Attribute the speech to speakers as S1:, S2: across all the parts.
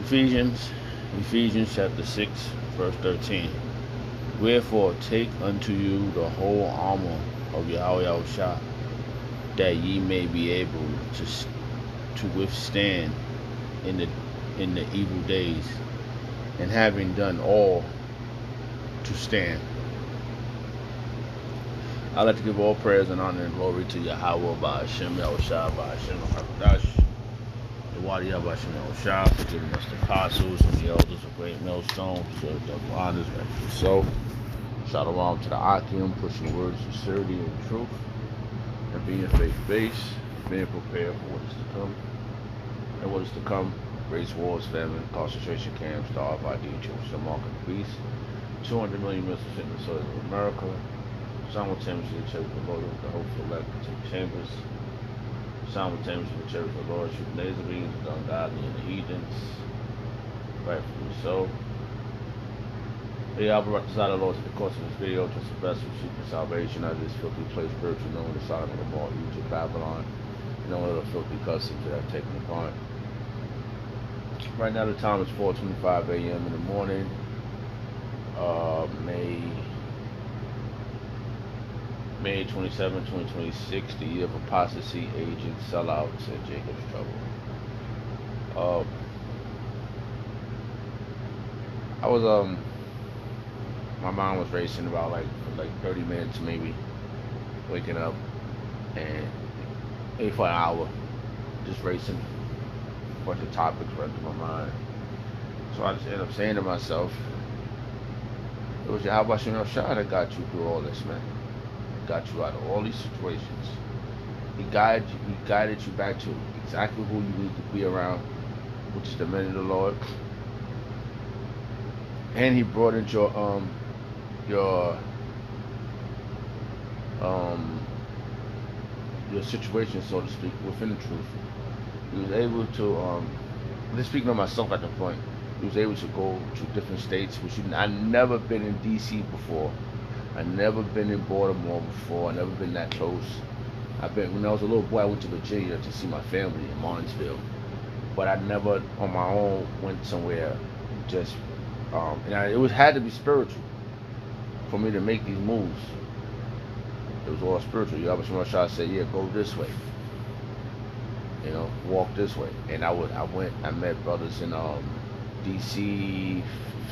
S1: Ephesians chapter 6, verse 13. Wherefore take unto you the whole armor of Yahweh Shah, that ye may be able to withstand in the evil days, and having done all, to stand. I'd like to give all praise and honor and glory to Yahweh by Hashem Yahushua by Hashem HaKadosh, the Wadi Yahweh Hashem Yahushua, for giving us the apostles and the elders of great millstones, deserve double honors, rightfully so. Shalom to the Akim, pushing words of sincerity and truth, and being faith-based, being prepared for what is to come. And what is to come, race wars, famine, concentration camps, starved ID, children, the mark of the beast, 200 million missiles hitting the soil of America, simultaneously the church of the Lord, the hopeful elect to the chambers, simultaneously the church of the Lord, shooting laser beams, the ungodly and the heathens, rightfully so. I'll brought this out of the Lord to the course of this video, just the best of seeking salvation out of this filthy place, spiritual known the Sodom and Gomorrah, Egypt, Babylon, and all the filthy customs that I've taken upon. Right now the time is 4:25 a.m. in the morning, May 27, 2026, the year of apostasy, agents, sellouts, and Jacob's trouble. My mind was racing about like 30 minutes maybe, waking up, and maybe for an hour, just racing. A bunch of topics running through my mind. So I just ended up saying to myself, it was Yahweh Hashem Shah that got you through all this, man. He got you out of all these situations. He guided you back to exactly who you need to be around, which is the men of the Lord. And he brought in your situation, so to speak, within the truth. He was able to, just speaking of myself at the point, he was able to go to different states, I'd never been in DC before. I'd never been in Baltimore before. I'd never been that close. When I was a little boy, I went to Virginia to see my family in Martinsville. But I never, on my own, went somewhere just, it had to be spiritual for me to make these moves. It was all spiritual. Yahweh Shah said, yeah, go this way. Walk this way. And I met brothers in DC,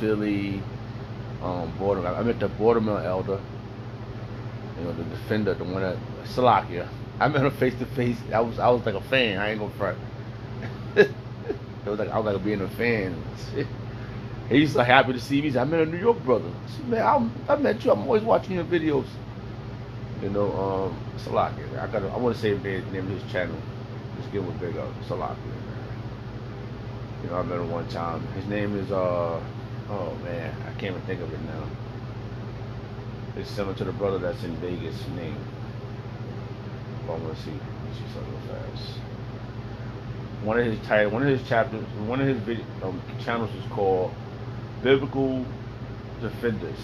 S1: Philly, Baltimore. I met the Baltimore elder, the defender, the one that Salakia. I met him face to face. I was like a fan. I ain't gonna front. I was like being a fan. He's so happy to see me. He said, I met a New York brother. I said, man, I met you. I'm always watching your videos. Salakia. I want to say the name of his channel. Just give him a big up. Salakia. I met him one time. His name is oh man, I can't even think of it now. It's similar to the brother that's in Vegas' name. But I want to see something real fast. One of his chapters, one of his channels is called Biblical Defenders.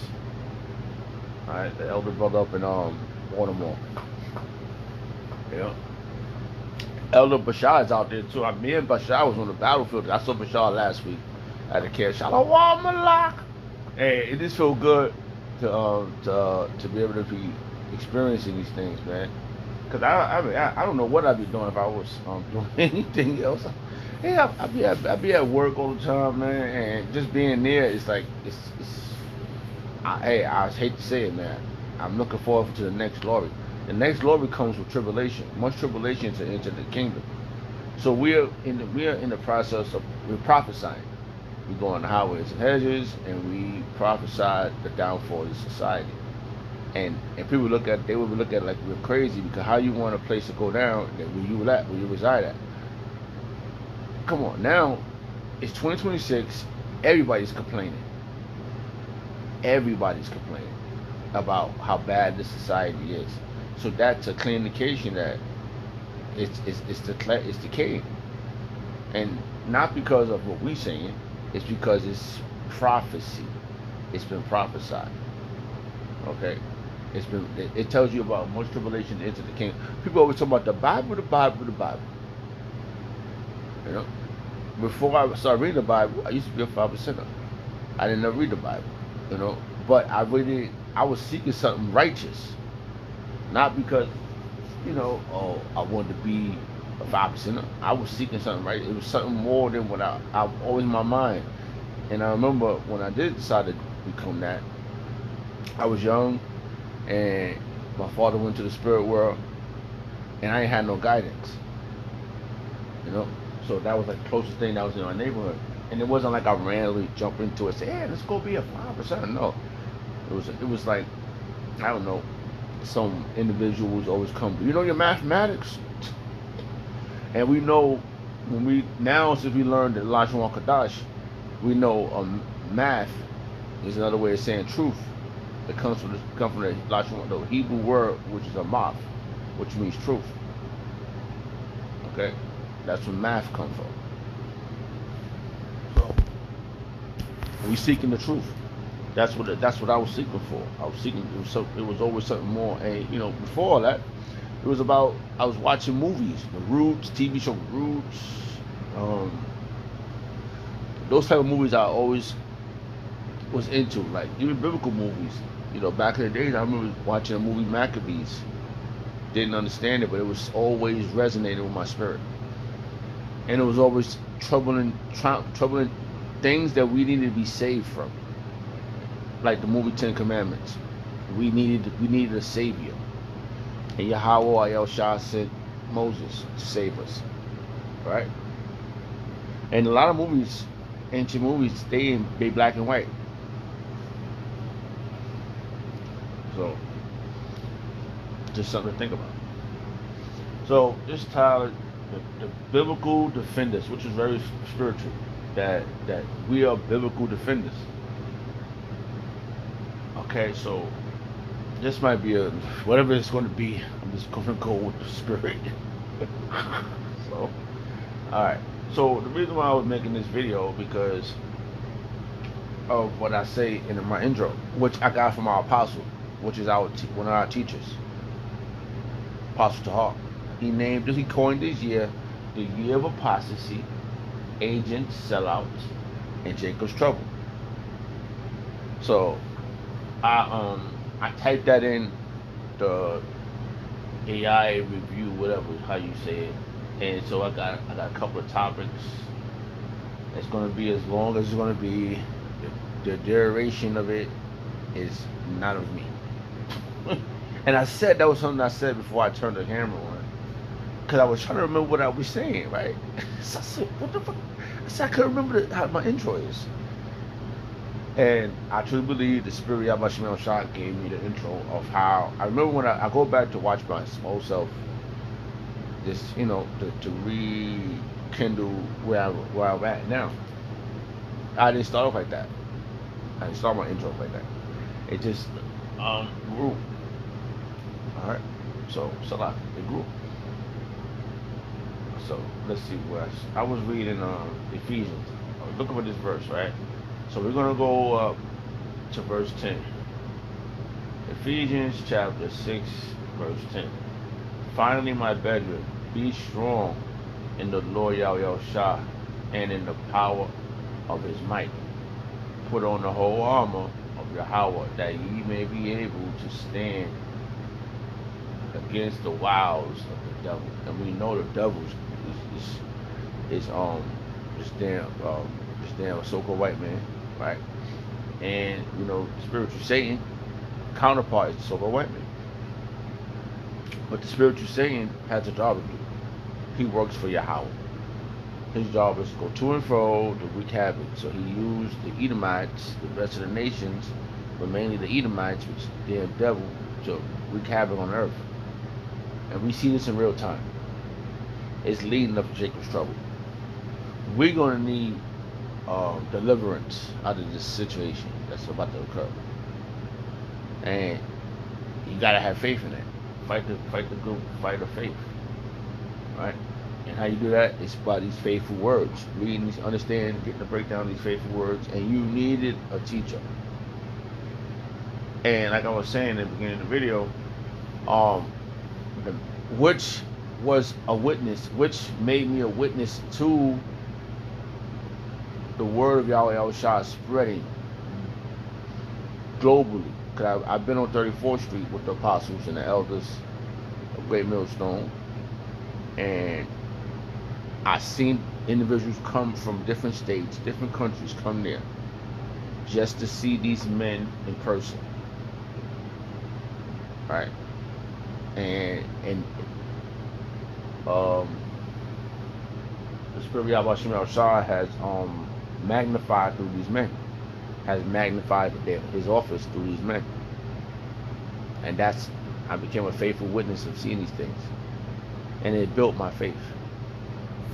S1: Alright, the elder brother up in Baltimore. Elder Bashar is out there too. Me and Bashar was on the battlefield. I saw Bashar last week at the camp. Shalom Malak. Hey, it just feels good to be able to be experiencing these things, man. Cause I don't know what I'd be doing if I was doing anything else. Yeah, I'd be at work all the time, man, and just being there, it's like I hate to say it, man. I'm looking forward to the next glory. The next glory comes with tribulation, much tribulation to enter the kingdom. So we're in the process of prophesying. We go on the highways and hedges, and we prophesy the downfall of society. And people would look at it like we're crazy, because how you want a place to go down where you reside at? Come on, now it's 2026. Everybody's complaining. Everybody's complaining about how bad this society is. So that's a clear indication that it's decaying, and not because of what we're saying. It's because it's prophecy. It's been prophesied. Okay. It tells you about much tribulation into the kingdom. People always talk about the Bible. You know, before I started reading the Bible, I used to be a 5%er. I didn't ever read the Bible, you know, but I was seeking something righteous, not because, you know, oh, I wanted to be a 5%er. I was seeking something right. It was something more than what I always in my mind. And I remember when I did decide to become that, I was young, and my father went to the spirit world, and I ain't had no guidance, you know. So that was like the closest thing that was in my neighborhood, and it wasn't like I randomly jumped into it and said, "Hey, let's go be a 5%." No, it was like, I don't know, some individuals always come. You know your mathematics, and we know when we now since we learned that Lashon Kadash, we know math is another way of saying truth. It comes from the Hebrew word, which is a math, which means truth. Okay, that's where math comes from. So we seeking the truth. That's what I was seeking for. I was seeking. It was always something more. And you know, before all that, it was about I was watching movies, the Roots, TV show Roots, those type of movies I always was into, like even biblical movies. You know, back in the days, I remember watching a movie Maccabees. Didn't understand it, but it was always resonating with my spirit, and it was always troubling things that we needed to be saved from, like the movie Ten Commandments. We needed a savior, and Yahweh El Shah sent Moses to save us, right? And a lot of movies, ancient movies, they black and white. So, just something to think about. So, this title, the biblical defenders, which is very spiritual, that we are biblical defenders. Okay, so this might be whatever it's going to be. I'm just going to go with the spirit. So, all right. So the reason why I was making this video because of what I say in my intro, which I got from our apostle, which is one of our teachers, Apostle Tahar. He coined this year the year of apostasy, agents, sellouts, and Jacob's trouble. So I typed that in the AI review, whatever how you say it, and so I got a couple of topics. It's going to be as long as it's going to be. The duration of it is not of me. And I said that was something I said before I turned the camera on, because I was trying to remember what I was saying, right? So I said, what the fuck? I said I couldn't remember how my intro is. And I truly believe the Spirit of Yahweh Shah gave me the intro of how I remember when I go back to watch my old self, just to rekindle where I'm at now. I didn't start off like that. I didn't start my intro off like that. It just grew. All right. So it grew. So let's see where I was reading Ephesians. I was looking for this verse, right? So we're gonna go up to verse 10. Ephesians chapter 6, verse 10. Finally, my brethren, be strong in the Lord Yahweh Shah and in the power of his might. Put on the whole armor of Yahweh, that ye may be able to stand against the wiles of the devil. And we know the devil is this damn so-called white man, right? And spiritual Satan counterpart is the so-called white man. But the spiritual Satan has a job to do. He works for Yahweh. His job is to go to and fro to wreak havoc. So he used the Edomites, the rest of the nations, but mainly the Edomites, which is the damn devil, to wreak havoc on earth. And we see this in real time. It's leading up to Jacob's trouble. We're going to need deliverance out of this situation that's about to occur. And you got to have faith in it. Fight the good fight of faith. Right? And how you do that is by these faithful words. Reading these, understand, getting the breakdown of these faithful words. And you needed a teacher. And like I was saying in the beginning of the video, which was a witness, which made me a witness to the word of Yahweh Yahushua spreading globally. Because I've been on 34th Street with the apostles and the elders of Great Millstone, and I seen individuals come from different states, different countries come there just to see these men in person, right? And the Spirit of Yahweh Shah has magnified through these men, has magnified his office through these men, and I became a faithful witness of seeing these things, and it built my faith.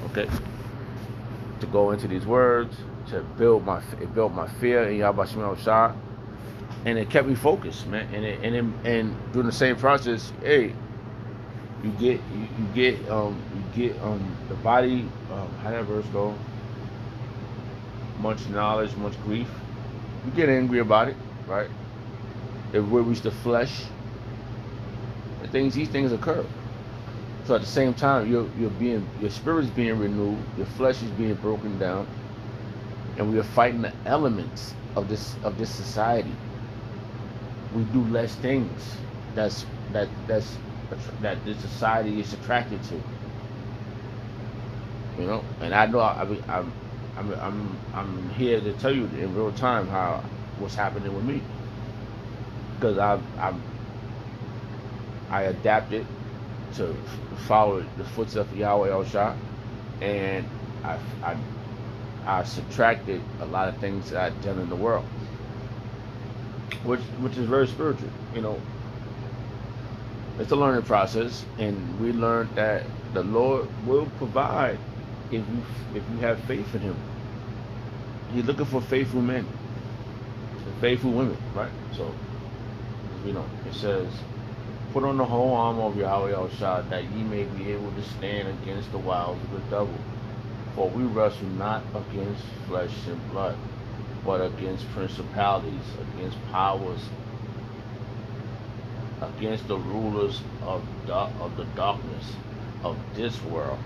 S1: Okay, to go into these words, it built my fear in Yahweh Shah, and it kept me focused, man. And during the same process, hey, you get the body. How that verse go? Much knowledge, much grief. You get angry about it, right? It worries the flesh. These things occur. So at the same time, your spirit is being renewed, your flesh is being broken down, and we are fighting the elements of this society. We do less things that this society is attracted to. You know, and I know I'm here to tell you in real time what's happening with me, because I adapted to follow the footsteps of Yahweh Yahushua, and I subtracted a lot of things that I've done in the world, which is very spiritual. You know, it's a learning process, and we learned that the Lord will provide if you have faith in Him. He's looking for faithful men, faithful women, right? So, you know, it says, "Put on the whole armor of Yahweh Yahushua, that ye may be able to stand against the wiles of the devil. For we wrestle not against flesh and blood, but against principalities, against powers, against the rulers of the darkness of this world,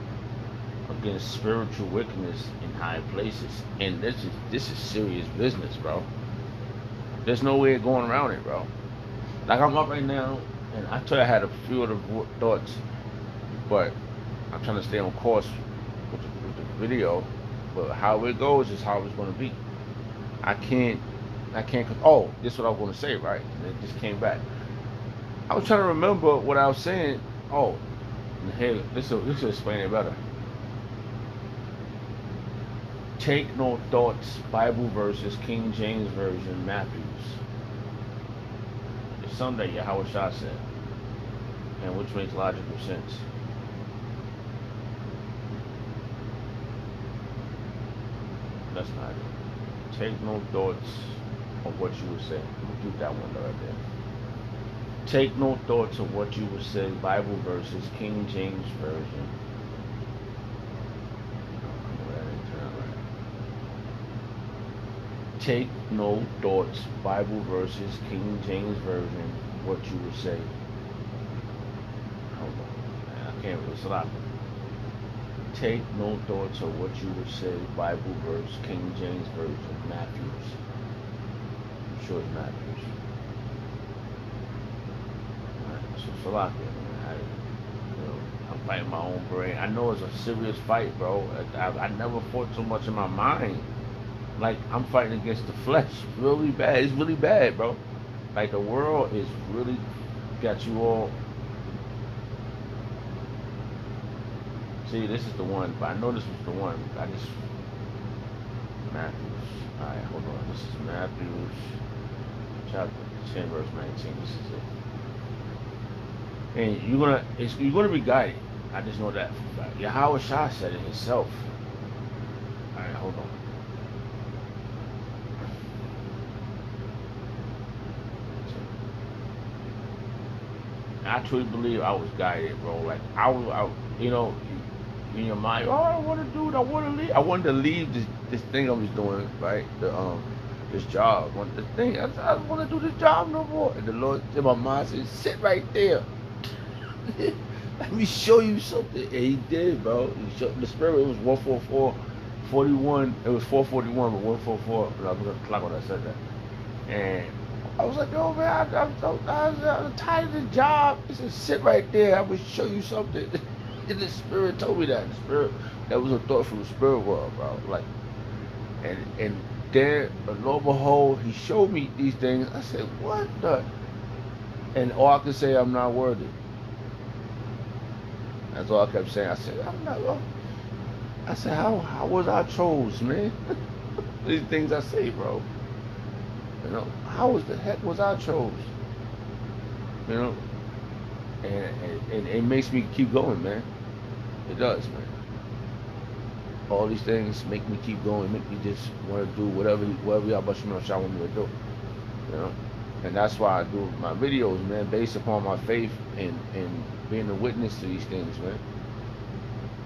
S1: against spiritual wickedness in high places." And this is serious business, bro. There's no way of going around it, bro. Like, I'm up right now, and I tell you I had a few of the thoughts, but I'm trying to stay on course with the video. But how it goes is how it's going to be. I can't. Oh, this is what I was going to say, right? And it just came back. I was trying to remember what I was saying. Oh, hey, this will explain it better. Take no thoughts, Bible verses, King James Version, Matthews. It's something that Yahweh Shah said, and which makes logical sense. That's not it. Take no thoughts of what you would say. We'll do that one right there. Take no thoughts of what you would say, Bible verses, King James Version. Take no thoughts, Bible verses, King James Version, what you would say. Hold on, I can't really stop. Take no thoughts of what you would say, Bible verse, King James Version, Matthews. I'm sure it's Matthews. Alright, so Salaka, man. I'm fighting my own brain. I know it's a serious fight, bro. I never fought so much in my mind. Like, I'm fighting against the flesh really bad. It's really bad, bro. Like, the world is really got you all. See, this is the one, but I know this was the one. Matthews. Alright, hold on. This is Matthews chapter 10, verse 19. This is it. And you're gonna be guided. I just know that. Yahweh Shah said it himself. Alright, hold on. I truly believe I was guided, bro. Like, I you know, in your mind, oh, I want to do it. I want to leave. I wanted to leave this thing I was doing, right? This job. This thing. I don't want to do this job no more. And the Lord in my mind said, sit right there. let me show you something. And he did, bro. He showed, the spirit, it was 144, 41. It was 441, but 144. I was looking at the clock when I said that. And I was like, yo, man, I'm tired of the job. He said, sit right there. I will show you something. And the spirit told me that. The spirit, that was a thought from the spirit world, bro. Like, and then, lo and behold, he showed me these things. I said, what the? And all I could say, I'm not worthy. That's all I kept saying. I said, I'm not. I said, how was I chose, man? These things I say, bro. You know, how was the heck was I chose? You know, and it makes me keep going, man. It does, man. All these things make me keep going, make me just want to do whatever y'all want me to do. You know, and that's why I do my videos, man, based upon my faith and being a witness to these things, man.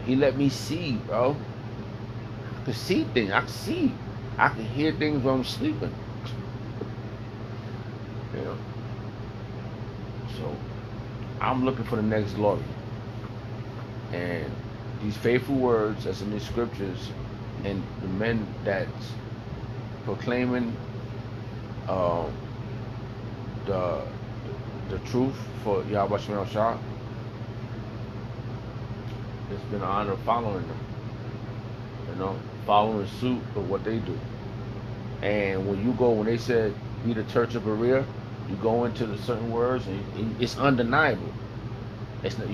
S1: He let me see, bro. I can see things. I can see. I can hear things when I'm sleeping. You know. So I'm looking for the next glory. And these faithful words that's in the scriptures and the men that's proclaiming the truth for Yahweh Shemel Shah, it's been an honor following them. You know, following suit of what they do. And when they said be the church of Berea, you go into the certain words and it's undeniable. It's not,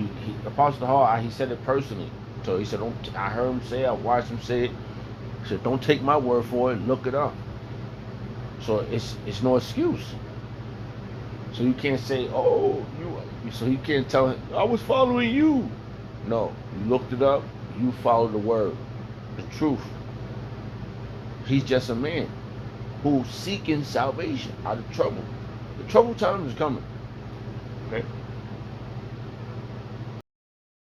S1: Apostle Hall, he said it personally. So he said, I heard him say it, I watched him say it. He said, don't take my word for it, look it up. So it's no excuse. So you can't say, oh, so you can't tell him, I was following you. No, you looked it up, you followed the word, the truth. He's just a man who's seeking salvation out of trouble. The trouble time is coming. Okay?